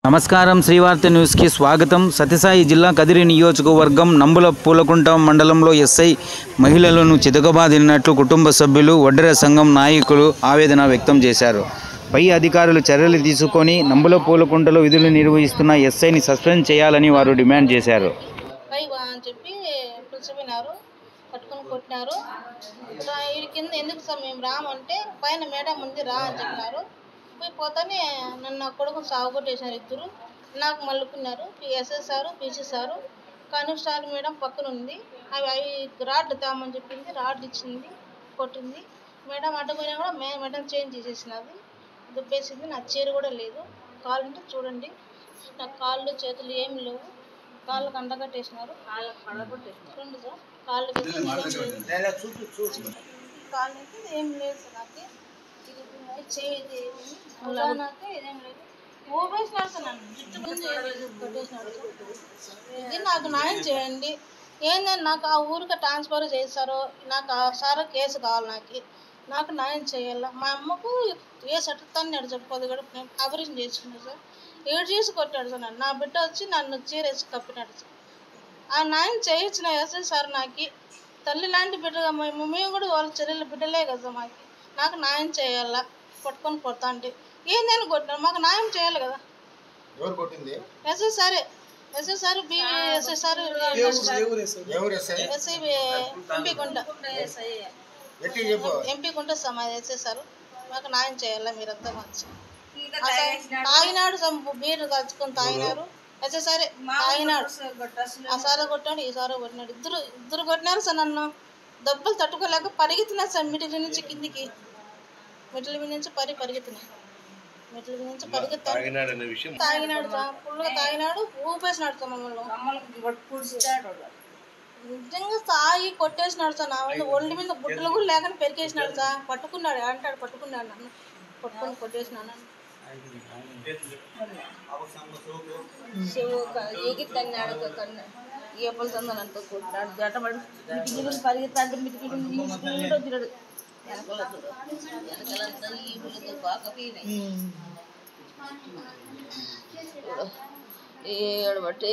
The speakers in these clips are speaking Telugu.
నమస్కారం శ్రీవార్త న్యూస్కి స్వాగతం. సత్యసాయి జిల్లా కదిరి నియోజకవర్గం నంబుల పూలకుంట మండలంలో ఎస్ఐ మహిళలను చితకబాదినట్లు కుటుంబ సభ్యులు, వడ్డెర సంఘం నాయకులు ఆవేదన వ్యక్తం చేశారు. పై అధికారులు చర్యలు తీసుకొని నంబుల పూలకుంటలో విధులు నిర్వహిస్తున్న ఎస్ఐని సస్పెండ్ చేయాలని వారు డిమాండ్ చేశారు. కొట్టినారు. వీడి కింద ఎందుకు సార్ మేము రామంటే పైన మేడం ఉంది రా అని చెప్పినారు. పోతానే నన్ను కొడుకు సాగుకొట్టేసినారు. ఇద్దరు నాకు మల్లుకున్నారు. SI sir, PC sir, constable madam పక్కన ఉంది. అవి రాడ్ తామని చెప్పింది, రాడ్ ఇచ్చింది, కొట్టింది. మేడం అడ్డుపోయినా కూడా మేడం చేంజ్ చేసేసినది, దుబ్బేసింది. నా చీర కూడా లేదు. కాళ్ళు ఉంటే చూడండి, నా కాళ్ళు చేతులు ఏమి లేవు. కాళ్ళకు అండగట్టేసినారు. చూడండి సార్, కాళ్ళు ఏం లేదు సార్. నాకు చేతి నాకు ఇదేం లేదు. ఊపేసినాడు సార్, నన్ను జుట్టు ముందు కొట్టేసినాడు. ఇది నాకు న్యాయం చేయండి. ఏంటంటే నాకు ఆ ఊరికి ట్రాన్స్ఫర్ చేశారు. నాకు ఆ సార్ కేసు కావాలి. నాకు న్యాయం చేయాల. మా అమ్మకు ఏ సట్టుతాన్ని చెప్పుకోదు కూడా నేను ఆపరేషన్ చేసుకున్నాను సార్. 7 చేసి కొట్టాడు సార్ నన్ను. నా బిడ్డ వచ్చి నన్ను చీరేసి కప్పినాడు సార్. ఆ న్యాయం చేయొచ్చిన ఎస్ఐ సార్ నాకు తల్లి లాంటి బిడ్డగా మేము కూడా వాళ్ళ చెల్లెలు బిడ్డలే కదా మాకు. నాకు న్యాయం చేయాలా. పట్టుకొని కొడతా అంటే ఏందని కొట్టినారు, మాకు న్యాయం చేయాలి కదా. ఎస్ఐ సారే, SI sir, SI sir, SI MP కుంట సార్ మా ఎస్ఐ సార్. మాకు న్యాయం చేయాలా మీరంతా. మంచి తాగినాడు, బీరు కలుచుకొని తాగినారు. ఎస్ఐ సారే తాగినాడు. ఆ సార్ కొట్టాడు, ఈ సార్ కొట్టినాడు. ఇద్దరు కొట్టినారు సార్. నన్ను దెబ్బలు తట్టుకోలేక పరిగెత్తినారు సార్. మిడిల్ నుంచి కిందికి, మిడిల్ నుంచి పరిగెత్తినాడు. మిడిల్ నుంచి పరిగెత్తాడు. తాగినాడు సార్, ఫుల్గా తాగినాడు. ఊపేసినాడు సార్ మమ్మల్ని. నిజంగా తాగి కొట్టేసినాడు సార్. నా వల్ల ఒంటి మీద బుట్టలు కూడా లేకుండా పెరికేసినాడు సార్. పట్టుకున్నాడు అంటాడు, పట్టుకున్నాడు నన్ను, పట్టుకొని కొట్టేసినాడు నన్ను. ఏపలు సందనంత కొట్టినాడు. జటపడి మిటికీలు పరిగెత్తాడు. మిటికీలు తిన్నాడు. వెనకలంతా ఈపులతో బాకపోయినాయి. ఏడబట్టి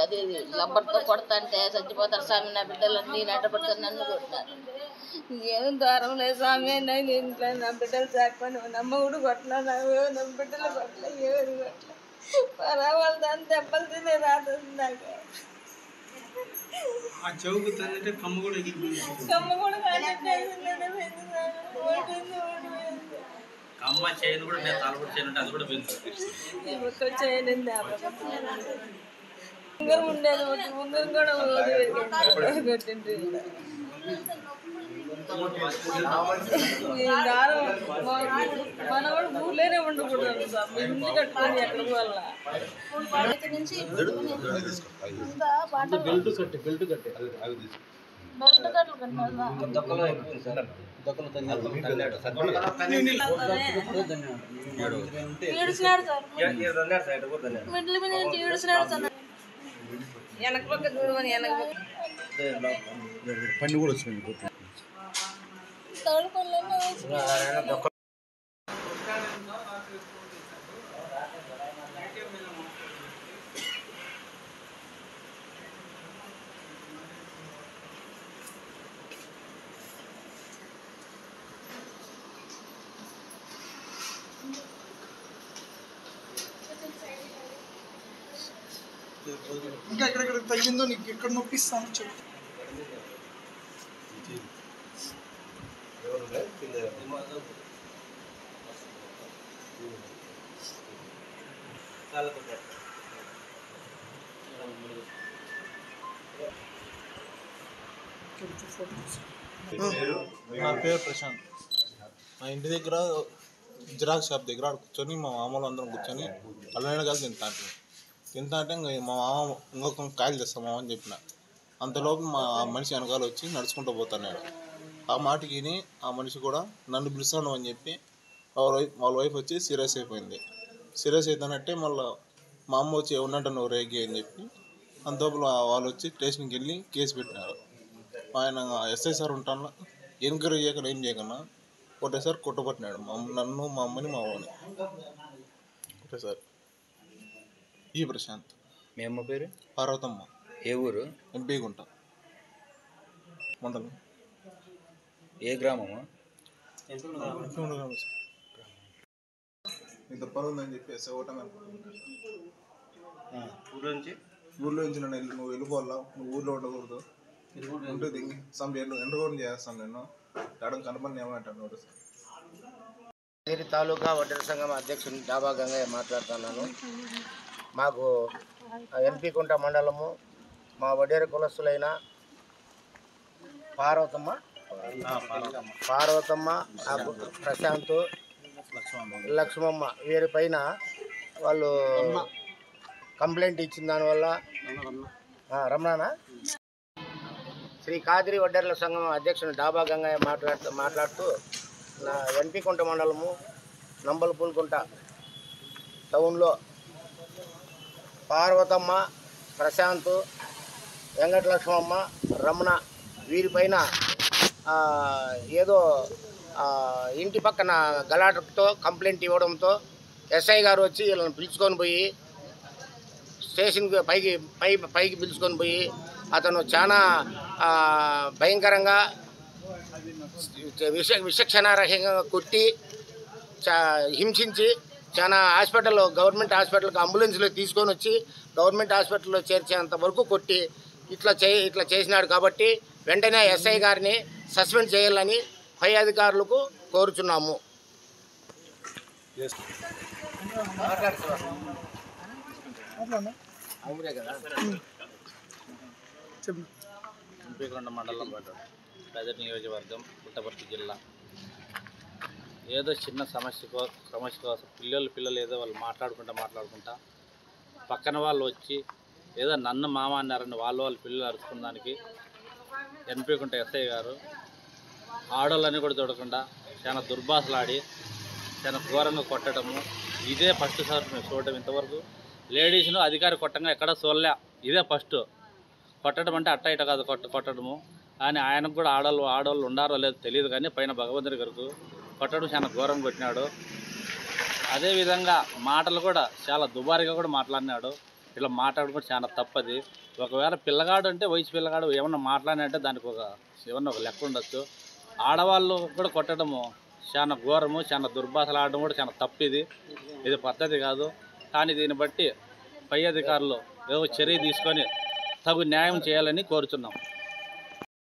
అది లబ్బర్తో కొడతా అంటే చచ్చిపోతారు స్వామి నా బిడ్డలన్నీ నటపడుతుంది. నన్ను కొట్టినారు. ఏం దారం లేదు స్వామి. నేను ఇంట్లో నా బిడ్డలు చాకపోయినా నమ్మ కూడా కొట్టినా, నా బిడ్డలు కొట్టలే, ఎవరు కొట్టలే. పరావాళ్ళు దాన్ని దెబ్బలు తినే రాతుంది నాకు. కమ్మ కూడా చేయను కూడా నేను తలపడి చేయను, అది కూడా చేయనండి. ఉంగరం ఉండేది, ఉంగరం కూడా కొట్టింది. మనవాడు ఊర్లోనే ఉండకూడదు సార్. ఇల్లు కట్టుకొని ఎక్కడ వల్ల బెల్ట్ కట్టలు వెనక పక్క చూడమని వెనక పని కూడా వచ్చింది. ఇంకా ఎక్కడెక్కడ తగ్గిందో నీకు ఎక్కడ నొప్పిస్తాను చెప్పు. నా పేరు ప్రశాంత్. మా ఇంటి దగ్గర జిరాక్స్ షాప్ దగ్గర కూర్చొని మా మామూలు అందరం కూర్చొని అల్లనే కలిసి తింటా అంటే మా మామ ఇంకొక కాయలు తెస్తాం మామ అని చెప్పిన. అంతలోపు మా మనిషి వెనకాల వచ్చి నడుచుకుంటూ పోతాను. ఆ మాటకి ఆ మనిషి కూడా నన్ను పిలుస్తాను అని చెప్పి వాళ్ళ వైఫ్ వచ్చి సీరియస్ అయిపోయింది. సీరియస్ అవుతానంటే మళ్ళీ మా అమ్మ వచ్చి ఉన్నట్టు నువ్వు రేగి అని చెప్పి అంతలోపల వాళ్ళు వచ్చి స్టేషన్కి వెళ్ళి కేసు పెట్టినారు. ఆయన ఎస్ఐ సార్ ఉంటాను ఎంక్వైరీ చేయకుండా ఏం చేయకుండా ఒకటేసారి కొట్టబట్టినాడు నన్ను, మా అమ్మని, మా అమ్మని ఒకటేసారి. ఈ ప్రశాంత్. మీ అమ్మ పేరు? పార్వతమ్మ. ఏ ఊరు? ఎంపీ గుంట మండలం. ఏ గ్రామము? ఇంత పరువు ఉందని చెప్పేసి ఓటమి ఊర్లో నుంచి నువ్వు వెళ్ళిపోవాలా, నువ్వు ఊర్లో ఉండకూడదు, ఉంటుంది ఎండగోరం చేస్తాను నేను ఎడం కనపడి ఏమంటాను నోటీస్. కదిరి తాలూకా వడ్డెర సంఘం అధ్యక్షుడు డాబా గంగయ్య మాట్లాడుతున్నాను. మాకు ఎంపీ కుంట మండలము మా వడ్డెర కులస్తులైన పార్వతమ్మ, ప్రశాంత్, లక్ష్మమ్మ వీరిపైన వాళ్ళు కంప్లైంట్ ఇచ్చిన దానివల్ల రమణానా శ్రీ కాదిరి వడ్డెర్ల సంఘం అధ్యక్షుడు డాబా గంగయ్య మాట్లాడుతూ నా ఎంపీ కుంట మండలము నంబలపూలకుంట టౌన్లో పార్వతమ్మ, ప్రశాంత్, వెంకటలక్ష్మమ్మ, రమణ వీరిపైన ఏదో ఇంటి పక్కన గలాటతో కంప్లైంట్ ఇవ్వడంతో ఎస్ఐ గారు వచ్చి వీళ్ళని పిలుచుకొని పోయి స్టేషన్కి పైకి పిలుచుకొని పోయి అతను చాలా భయంకరంగా విచక్షణారహితంగా కొట్టి హింసించి చాలా గవర్నమెంట్ హాస్పిటల్కి అంబులెన్స్లో తీసుకొని వచ్చి గవర్నమెంట్ హాస్పిటల్లో చేర్చేంత వరకు కొట్టి ఇట్లా చేసినాడు. కాబట్టి వెంటనే ఎస్ఐ గారిని సస్పెండ్ చేయాలని పై అధికారులకు కోరుచున్నాము. ఎంపీకొండ మండలం కదిరి నియోజకవర్గం, పుట్టపర్తి జిల్లా. ఏదో చిన్న సమస్య కోసం పిల్లలు ఏదో వాళ్ళు మాట్లాడుకుంటా పక్కన వాళ్ళు వచ్చి ఏదో నన్ను మామ అన్నారని వాళ్ళ పిల్లలు అరుచుకున్న దానికి ఎంపీకుంట ఎస్ఐ గారు ఆడోళ్ళని కూడా చూడకుండా చాలా దుర్భాషలాడి చాలా ఘోరంగా కొట్టడము ఇదే ఫస్ట్ సార్ మేము చూడటం. ఇంతవరకు లేడీస్ను అధికారి కొట్టంగా ఎక్కడ చూడలే, ఇదే ఫస్ట్. కొట్టడం అంటే అట్ట ఇట కాదు కొట్టడము. కానీ ఆయనకు కూడా ఆడవాళ్ళు ఉండారో లేదో తెలియదు, కానీ పైన భగవంతుడి గారికి కొట్టడం చాలా ఘోరంగా కొట్టినాడు. అదేవిధంగా మాటలు కూడా చాలా దుబారిగా కూడా మాట్లాడినాడు. ఇలా మాట్లాడడం కూడా చాలా తప్పది. ఒకవేళ పిల్లగాడు అంటే వయసు పిల్లగాడు ఏమన్నా మాట్లాడినంటే దానికి ఏమన్నా ఒక లెక్క ఉండొచ్చు. ఆడవాళ్ళు కూడా కొట్టడము చాలా ఘోరము, చాలా దుర్భాషలు ఆడడం కూడా చాలా తప్పిది. ఇది పద్ధతి కాదు. కానీ దీన్ని బట్టి పై అధికారులు ఏదో చర్య తీసుకొని తగు న్యాయం చేయాలని కోరుచున్నాం.